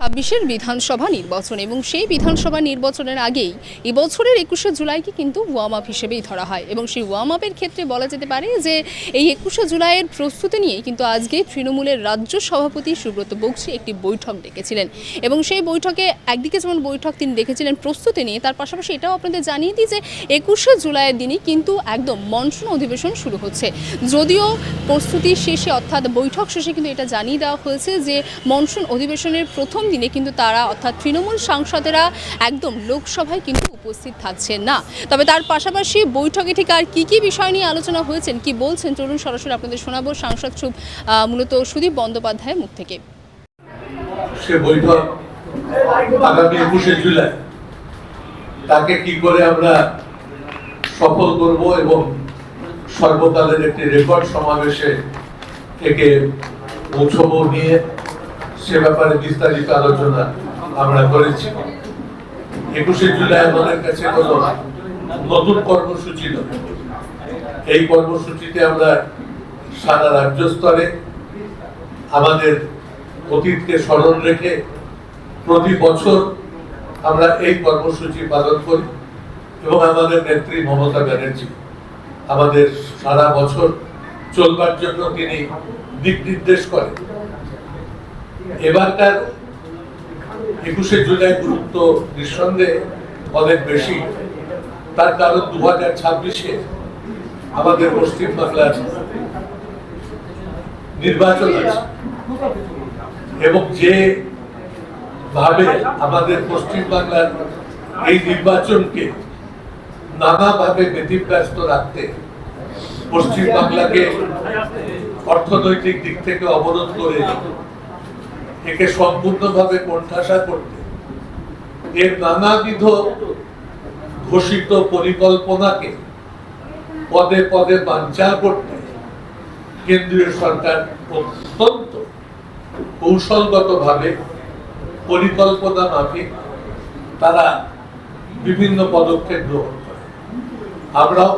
২৬-এর বিধানসভা নির্বাচন এবং সেই বিধানসভা নির্বাচনের আগেই এবছরের ২১শে জুলাইকে কিন্তু ওয়ার্ম আপ হিসেবেই ধরা হয় এবং সেই ওয়ার্ম আপের ক্ষেত্রে বলা যেতে পারে যে এই ২১শে জুলাইয়ের প্রস্তুতি নিয়েই কিন্তু আজকে তৃণমূলের রাজ্য সভাপতি সুব্রত বক্সী একটি বৈঠক ডেকেছিলেন এবং সেই বৈঠকে একদিকে যেমন বৈঠক তিনি ডেকেছিলেন প্রস্তুতি নিয়ে, তার পাশাপাশি এটাও আপনাদের জানিয়ে দিই যে ২১শে জুলাইয়ের দিনই কিন্তু একদম মনসুন অধিবেশন শুরু হচ্ছে। যদিও প্রস্তুতি শেষে অর্থাৎ বৈঠক শেষে কিন্তু এটা জানিয়ে দেওয়া হয়েছে যে মনসুন অধিবেশনের প্রথম দিনে কিন্তু তারা অর্থাৎ তৃণমূল সাংসদেরা একদম লোকসভায় কিন্তু উপস্থিত থাকছেন না। তবে তার পাশাপাশি বৈঠকে ঠিক আর কী বিষয় নিয়ে আলোচনা হয়েছেন, কি বলছেন চলুন সরাসরি আপনাদের শোনাবো সাংসদ মূলত সুদীপ বন্দ্যোপাধ্যায়ের মুখ থেকে। সে বৈঠক আগামী ২১শে জুলাই তাকে কি করে আমরা সফল করব এবং সর্বকালের একটি রেকর্ড সমাবেশে থেকে পৌঁছবো নিয়ে সে ব্যাপারে বিস্তারিত আলোচনা আমরা করেছি। ২১শে জুলাই আমাদের কাছে কোনো নতুন কর্মসূচি নয়। এই কর্মসূচিতে আমরা সারা রাজ্য স্তরে আমাদের অতীতকে স্মরণ রেখে প্রতি বছর আমরা এই কর্মসূচি পালন করি এবং আমাদের নেত্রী মমতা ব্যানার্জি আমাদের সারা বছর চলবার জন্য তিনি দিক নির্দেশ করেন। এবারকার ২১শে জুলাই গুরুত্ব নিঃসন্দেহে অনেক বেশি, তার কারণ ২০২৬-এ আমাদের পশ্চিমবাংলার নির্বাচন আছে এবং যে ভাবে আমাদের পশ্চিমবাংলার এই নির্বাচনকে নানাভাবে ব্যতিব্যস্ত রাখতে, পশ্চিমবাংলাকে অর্থনৈতিক দিক থেকে অবরোধ করে একে সম্পূর্ণভাবে কোণঠাসা করতে, এর নানাবিধ ঘোষিত পরিকল্পনাকে পদে পদে বানচাল করতে কেন্দ্রীয় সরকার অত্যন্ত কৌশলগতভাবে পরিকল্পনা মাফিক তারা বিভিন্ন পদক্ষেপ গ্রহণ করে। আমরাও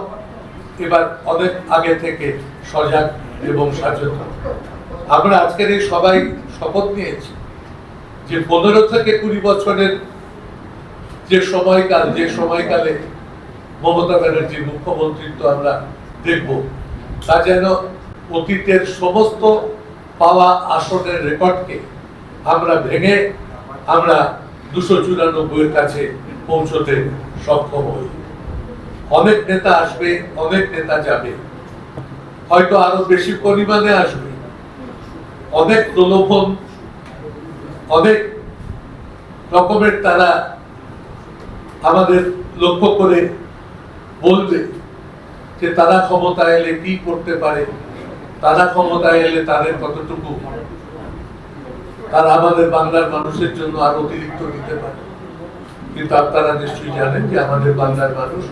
এবার অনেক আগে থেকে সজাগ এবং সচেতন। আমরা আজকের এই সবাই শপথ নিয়েছি যে ১৫ থেকে ২০ বছরের যে সময়কালে মমতা ব্যানার্জির মুখ্যমন্ত্রিত্ব আমরা দেখব, তা যেন অতীতের সমস্ত পাওয়া আসনের রেকর্ডকে আমরা ভেঙে আমরা ২৯৪-এর কাছে পৌঁছতে সক্ষম হই। অনেক নেতা আসবে, অনেক নেতা যাবে, হয়তো আরো বেশি পরিমাণে আসবে। অনেক প্রলোভন, অনেক রকমের তারা আমাদের লক্ষ্য করে বলবে যে তারা ক্ষমতায় এলে কি করতে পারে, তারা ক্ষমতায় এলে তাদের কতটুকু তারা আমাদের বাংলার মানুষের জন্য আরো অতিরিক্ত দিতে পারে। কিন্তু আপনারা নিশ্চয়ই জানেন যে আমাদের বাংলার মানুষ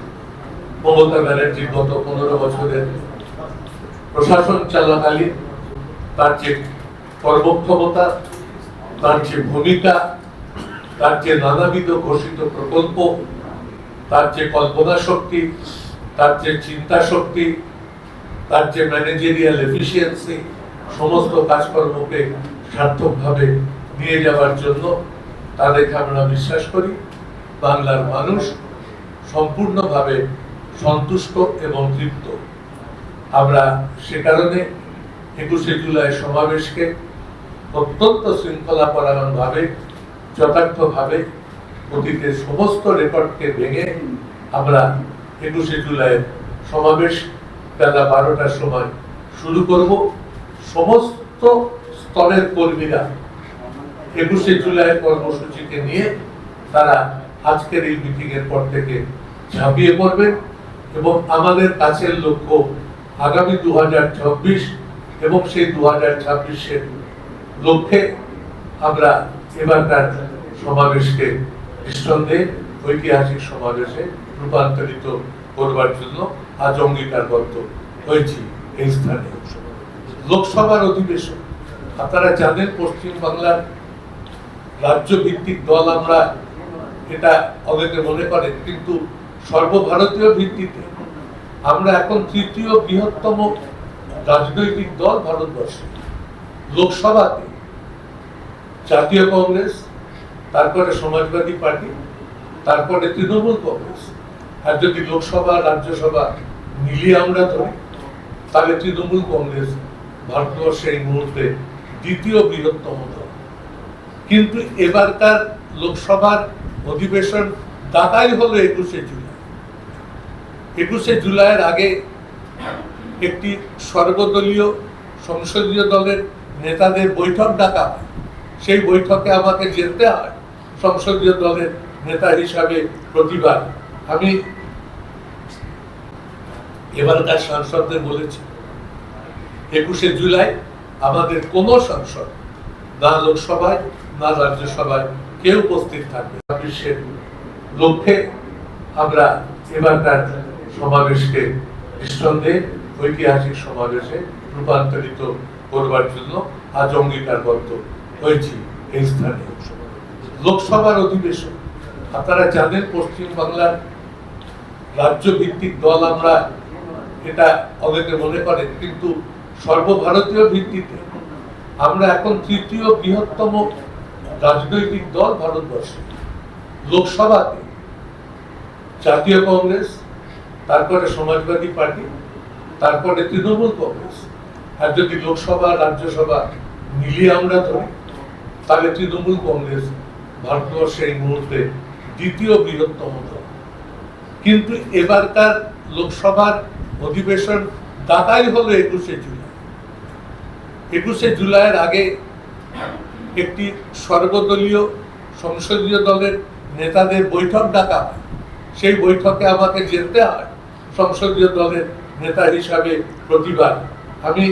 মমতা ব্যানার্জির গত ১৫ বছরের প্রশাসন চলাকালীন তার যে কর্মক্ষমতা, তার যে ভূমিকা, তার যে নানাবিধ ঘোষিত প্রকল্প, তার যে কল্পনা শক্তি, তার যে চিন্তা শক্তি, তার যে ম্যানেজেরিয়াল এফিসিয়েন্সি, সমস্ত কাজকর্মকে সার্থকভাবে নিয়ে যাওয়ার জন্য তাদেরকে আমরা বিশ্বাস করি বাংলার মানুষ সম্পূর্ণভাবে সন্তুষ্ট এবং তৃপ্ত। আমরা সে কারণে ২১শে জুলাই সমাবেশকে অত্যন্ত শৃঙ্খলাপরায়ণভাবে, যথার্থভাবে অতীতের সমস্ত রেকর্ডকে ভেঙে আমরা ২১শে জুলাইয়ের সমাবেশ বেলা ১২টার সময় শুরু করব। সমস্ত স্তরের কর্মীরা ২১শে জুলাইয়ের কর্মসূচিকে নিয়ে তারা আজকের এই মিটিং এর পর থেকে ঝাঁপিয়ে পড়বেন এবং আমাদের কাছের লক্ষ্য আগামী ২০২৬ এবং সেই ২০২৬-এর লক্ষ্যে আমরা এবারকার সমাবেশকে নিঃসন্দেহে ঐতিহাসিক সমাবেশে রূপান্তরিত করবার জন্য আজ অঙ্গীকারবদ্ধ হয়েছি। এই স্থানে লোকসভার অধিবেশন, আপনারা জানেন পশ্চিমবাংলার রাজ্য ভিত্তিক দল আমরা, এটা অনেকে মনে করেন, কিন্তু সর্বভারতীয় ভিত্তিতে আমরা এখন তৃতীয় বৃহত্তম রাজনৈতিক দল ভারতবর্ষে। লোকসভাতে জাতীয় কংগ্রেস, তারপরে সমাজবাদী পার্টি, তারপরে তৃণমূল কংগ্রেস। আর যদি লোকসভা রাজ্যসভা মিলিয়ে আমরা ধরি তাহলে তৃণমূল কংগ্রেস ভারতবর্ষে এই মুহূর্তে দ্বিতীয় বৃহত্তম দল। কিন্তু এবারকার লোকসভার অধিবেশন ডাকাই হলো 21শে জুলাই। 21শে জুলাইয়ের আগে একটি সর্বদলীয় সংসদীয় দলের নেতাদের বৈঠক ডাকা হয়। সেই বৈঠকে আমাকে যেতে হয় সংসদীয় দলের নেতা হিসাবে প্রতিবার। আমি এবারকার সাংসদদের বলেছি 21শে জুলাই আমাদের কোনো সাংসদ না লোকসভায় না রাজ্যসভায় কেউ উপস্থিত থাকবে। বিশ্বের লক্ষ্যে আমরা এবারকার সমাবেশকে নিঃসন্দেহে ঐতিহাসিক সমাবেশে রূপান্তরিত করবার জন্য আজ অঙ্গীকারবদ্ধ হয়েছি। এই স্থানে লোকসভার অধিবেশন, আপনারা জানেন পশ্চিম বাংলার রাজ্য ভিত্তিক দল আমরা, এটা অনেকে মনে করেন, কিন্তু সর্বভারতীয় ভিত্তিতে আমরা এখন তৃতীয় বৃহত্তম রাজনৈতিক দল ভারতবর্ষে। লোকসভাতে জাতীয় কংগ্রেস, তারপরে সমাজবাদী পার্টি, তারপরে তৃণমূল কংগ্রেস। আর যদি লোকসভা রাজ্যসভা মিলিয়ে আমরা ধরি তাহলে তৃণমূল কংগ্রেস ভারতবর্ষে এই মুহূর্তে দ্বিতীয় বৃহত্তম দল। কিন্তু এবারকার লোকসভার অধিবেশন ডাকাই হলো 21শে জুলাই। 21শে জুলাইয়ের আগে একটি সর্বদলীয় সংসদীয় দলের নেতাদের বৈঠক ডাকা হয়। সেই বৈঠকে আমাকে যেতে হয় সংসদীয় দলের নেতা হিসাবে প্রতিবার। আমি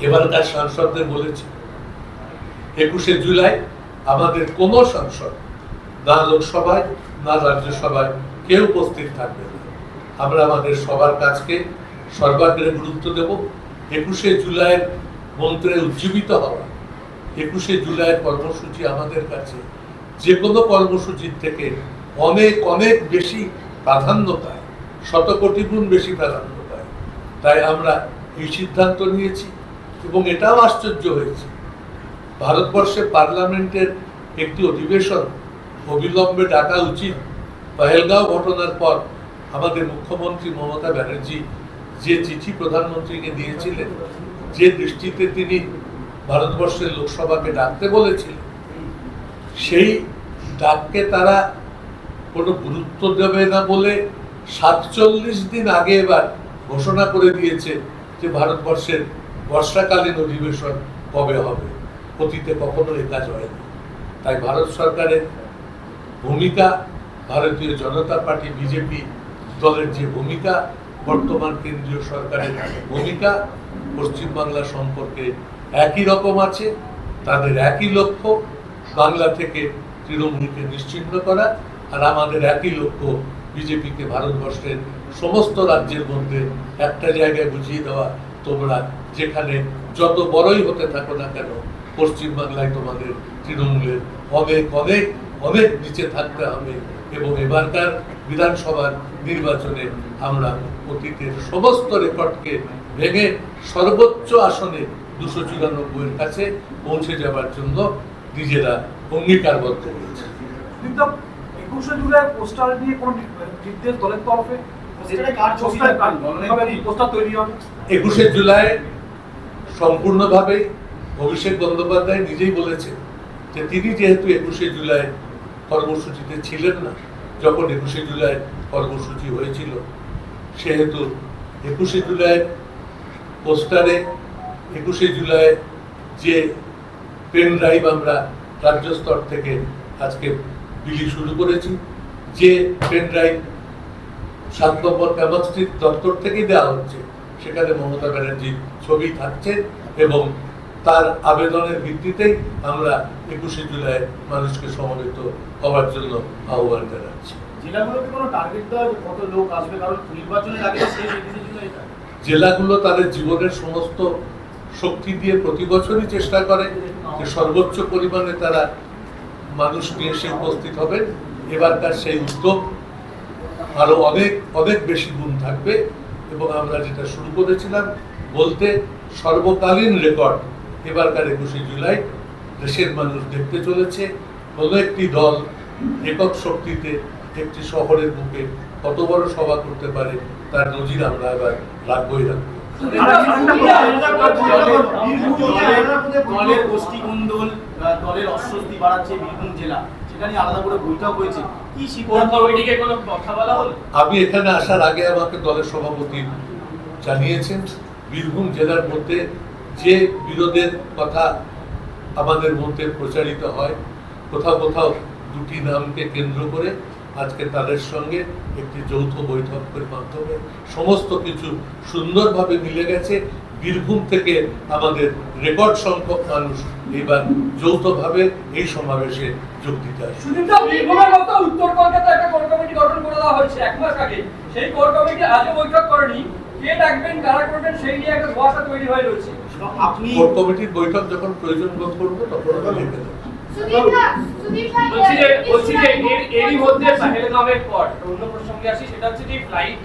এবারকার সাংসদদের বলেছি 21শে জুলাই আমাদের কোনো সাংসদ না লোকসভায় না রাজ্যসভায় কেউ উপস্থিত থাকবে না। আমরা আমাদের সবার কাজকে সর্বাগ্রে গুরুত্ব দেব। 21শে জুলাইয়ের মন্ত্রে উজ্জীবিত হওয়া 21শে জুলাইয়ের কর্মসূচি আমাদের কাছে যে কোনো কর্মসূচির থেকে অনেক অনেক বেশি প্রাধান্য পায়, শতকোটি গুণ বেশি প্রাধান্য পায়। তাই আমরা এই সিদ্ধান্ত নিয়েছি এবং এটাও আশ্চর্য হয়েছে, ভারতবর্ষে পার্লামেন্টের একটি অধিবেশন অবিলম্বে ডাকা উচিত। পহেলগাঁও ঘটনার পর আমাদের মুখ্যমন্ত্রী মমতা ব্যানার্জি যে চিঠি প্রধানমন্ত্রীকে দিয়েছিলেন, যে দৃষ্টিতে তিনি ভারতবর্ষের লোকসভাকে ডাকতে বলেছিলেন, সেই ডাককে তারা কোনো গুরুত্ব দেবে না বলে 47 দিন আগে এবার ঘোষণা করে দিয়েছে যে ভারতবর্ষের বর্ষাকালীন অধিবেশন কবে হবে। অতীতে কখনো এ কাজ হয়নি। তাই ভারত সরকারের ভূমিকা, ভারতীয় জনতা পার্টি বিজেপি দলের যে ভূমিকা, বর্তমান কেন্দ্রীয় সরকারের ভূমিকা পশ্চিমবাংলা সম্পর্কে একই রকম আছে। তাদের একই লক্ষ্য বাংলা থেকে তৃণমূলকে নিশ্চিহ্ন করা, আর আমাদের একই লক্ষ্য বিজেপিকে ভারতবর্ষের সমস্ত রাজ্যের মধ্যে একটা জায়গায় বুঝিয়ে দেওয়া, তোমরা যেখানে যত বড়ই হতে থাকো না কেন পশ্চিমবাংলায় তোমাদের তৃণমূলের অনেক অনেক অনেক নিচে থাকতে হবে। এবং এবারকার বিধানসভার নির্বাচনে আমরা অতীতের সমস্ত রেকর্ডকে ভেঙে সর্বোচ্চ আসনে 294-এর কাছে পৌঁছে যাবার জন্য নিজেরা অঙ্গীকারবদ্ধ হয়েছে। কিন্তু 21শে জুলাই পোস্টার নিয়ে কোন নির্দেশ দলের তরফে পোস্টার তৈরি হবে? 21শে জুলাই সম্পূর্ণভাবে অভিষেক বন্দ্যোপাধ্যায় নিজেই বলেছেন যে তিনি যেহেতু 21শে জুলাই কর্মসূচিতে ছিলেন না যখন 21শে জুলাই কর্মসূচি হয়েছিল, সেহেতু 21শে জুলাই পোস্টারে 21শে জুলাই যে পেন ড্রাইভ আমরা রাজ্য স্তর থেকে আজকে বিলি শুরু করেছি, যে পেন ড্রাইভ 7 নম্বর ক্যাম্পাস স্ট্রিট দপ্তর থেকেই দেওয়া হচ্ছে, সেখানে মমতা ব্যানার্জির ছবি থাকছে এবং তার আবেদনের ভিত্তিতেই আমরা 21শে জুলাই মানুষকে সমবেত হওয়ার জন্য আহ্বান জানাচ্ছি। জেলাগুলোকে কোনো টার্গেট দেওয়া যে কত লোক আসবে, কারণ নির্বাচনের আগে সেই 21শে জুলাই জেলাগুলো তাদের জীবনের সমস্ত শক্তি দিয়ে প্রতি বছরই চেষ্টা করে যে সর্বোচ্চ পরিমাণে তারা মানুষ নিয়ে এসে উপস্থিত হবেন। এবারকার সেই উদ্যোগ আরো অনেক অনেক বেশি গুণ থাকবে এবং আমরা যেটা শুরু করেছিলাম বলতে সর্বকালীন রেকর্ড এবারকার 21শে জুলাই দেশের মানুষ দেখতে চলেছে কোনো একটি দল একক শক্তিতে একটি শহরের বুকে কত বড় সভা করতে পারে তার নজির আমরা এবার রাখবই রাখবো। দলের গোষ্ঠী কুন্দল, দলের অস্বস্তি বাড়াচ্ছে বীরভূম জেলা, সেটা নিয়ে আলাদা করে বৈঠক হয়েছে। কি সিদ্ধান্ত কমিটিকে কোনো কথা বলা হলো? আমি এখানে আসার আগে আমাকে দলের সভাপতি জানিয়েছেন বীরভূম জেলার মধ্যে যে বিরোধের কথা আমাদের মধ্যে প্রচারিত হয়, কোথাও কোথাও দুটি নামকে কেন্দ্র করে আজকে তাদের সঙ্গে একটি যৌথ বৈঠকের মাধ্যমে সমস্ত কিছু সুন্দরভাবে মিলে গেছে। বীরভূম থেকে আমাদের রেকর্ড সংখ্যক মানুষ এবার যৌথভাবে এই সমাবেশে যোগ দিতে আসে। সুদীপদা, বীরভূমের মতো উত্তর কলকাতায় একটা কোর কমিটি গঠন করে দেওয়া হয়েছে 1 মাস আগে। সেই কোর কমিটি আজও বৈঠক করেনি। কে ডাকবেন, কারা করবেন, সেই নিয়ে একটা ধোঁয়াশা তৈরি হয়ে রয়েছে। আপনি কোর কমিটির বৈঠক যখন প্রয়োজন বোধ করবো তখন আমরা ডেকে দেবো। বলছি যে এরই মধ্যে পেহেলগামের পর অন্য প্রসঙ্গে আসি, সেটা হচ্ছে যে ফ্লাইট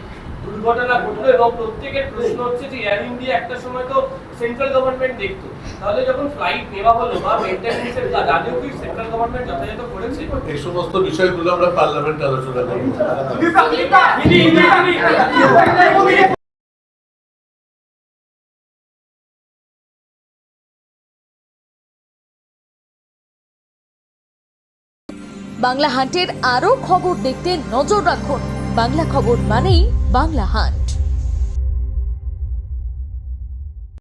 দুর্ঘটনা ঘটলো এবং প্রত্যেকের প্রশ্ন হচ্ছে যে এয়ার ইন্ডিয়া একটা সময় তো সেন্ট্রাল গভর্নমেন্ট দেখতো, তাহলে যখন ফ্লাইট নেওয়া হলো বা মেইনটেনেন্সের কাজ আজও কি সেন্ট্রাল গভর্নমেন্ট যথাযথ করেছে? এই সমস্ত বিষয়গুলো আমরা পার্লামেন্টে আলোচনা করবো। বাংলা হাটের আরও খবর দেখতে নজর রাখুন। বাংলা খবর মানেই বাংলা হাট।